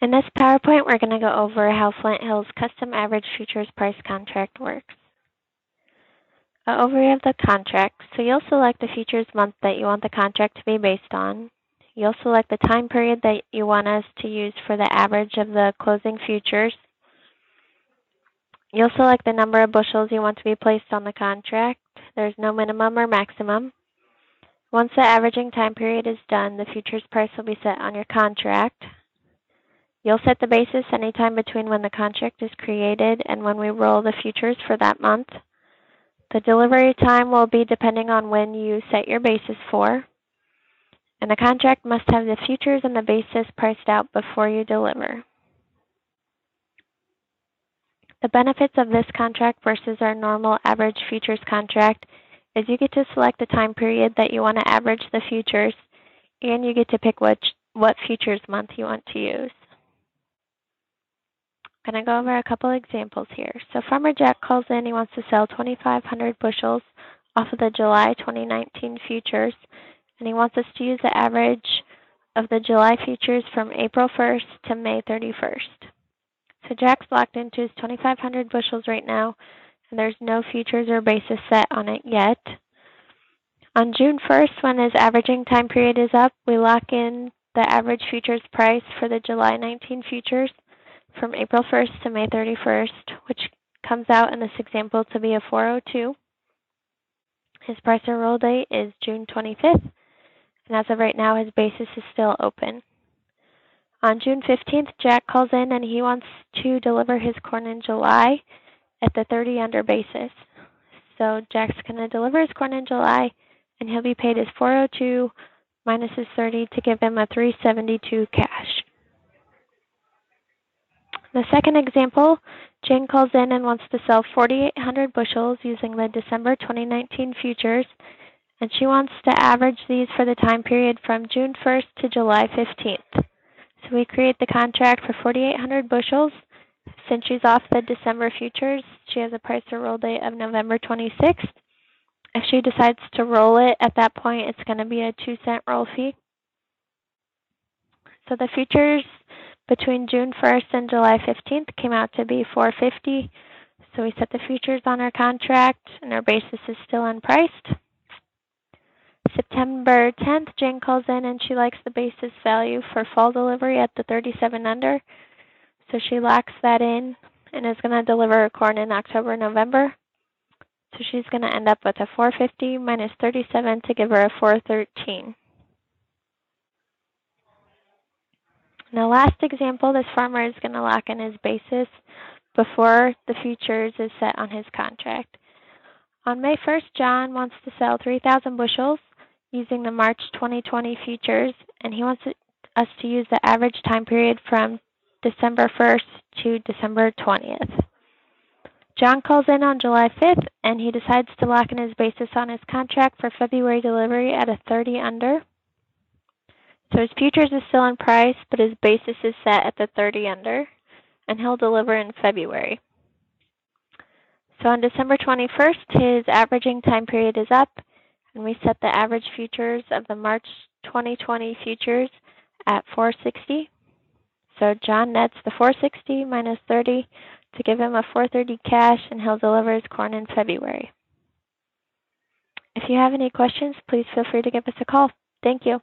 In this PowerPoint, we're going to go over how Flint Hill's custom average futures price contract works. An overview of the contract. So you'll select the futures month that you want the contract to be based on. You'll select the time period that you want us to use for the average of the closing futures. You'll select the number of bushels you want to be placed on the contract. There's no minimum or maximum. Once the averaging time period is done, the futures price will be set on your contract. You'll set the basis anytime between when the contract is created and when we roll the futures for that month. The delivery time will be depending on when you set your basis for. And the contract must have the futures and the basis priced out before you deliver. The benefits of this contract versus our normal average futures contract is you get to select the time period that you want to average the futures, and you get to pick what futures month you want to use. I'm going to go over a couple examples here. So Farmer Jack calls in, he wants to sell 2,500 bushels off of the July 2019 futures, and he wants us to use the average of the July futures from April 1st to May 31st. So Jack's locked into his 2,500 bushels right now, and there's no futures or basis set on it yet. On June 1st, when his averaging time period is up, we lock in the average futures price for the July 19 futures from April 1st to May 31st, which comes out in this example to be a 402. His price or roll date is June 25th, and as of right now, his basis is still open. On June 15th, Jack calls in and he wants to deliver his corn in July at the 30 under basis. So Jack's going to deliver his corn in July, and he'll be paid his 402 minus his 30 to give him a 372 cash. The second example, Jane calls in and wants to sell 4,800 bushels using the December 2019 futures, and she wants to average these for the time period from June 1st to July 15th. So we create the contract for 4,800 bushels. Since she's off the December futures, she has a price or roll date of November 26th. If she decides to roll it at that point, it's going to be a 2-cent roll fee. So the futures between June 1st and July 15th came out to be $4.50. So we set the futures on our contract, and our basis is still unpriced. September 10th, Jane calls in and she likes the basis value for fall delivery at the 37 under. So she locks that in and is going to deliver her corn in October, November. So she's going to end up with a 450 minus 37 to give her a 413. In the last example, this farmer is going to lock in his basis before the futures is set on his contract. On May 1st, John wants to sell 3,000 bushels using the March 2020 futures, and he wants us to use the average time period from December 1st to December 20th. John calls in on July 5th, and he decides to lock in his basis on his contract for February delivery at a 30 under. So his futures is still in price, but his basis is set at the 30 under, and he'll deliver in February. So on December 21st, his averaging time period is up, and we set the average futures of the March 2020 futures at 460. So John nets the 460 minus 30 to give him a 430 cash, and he'll deliver his corn in February. If you have any questions, please feel free to give us a call. Thank you.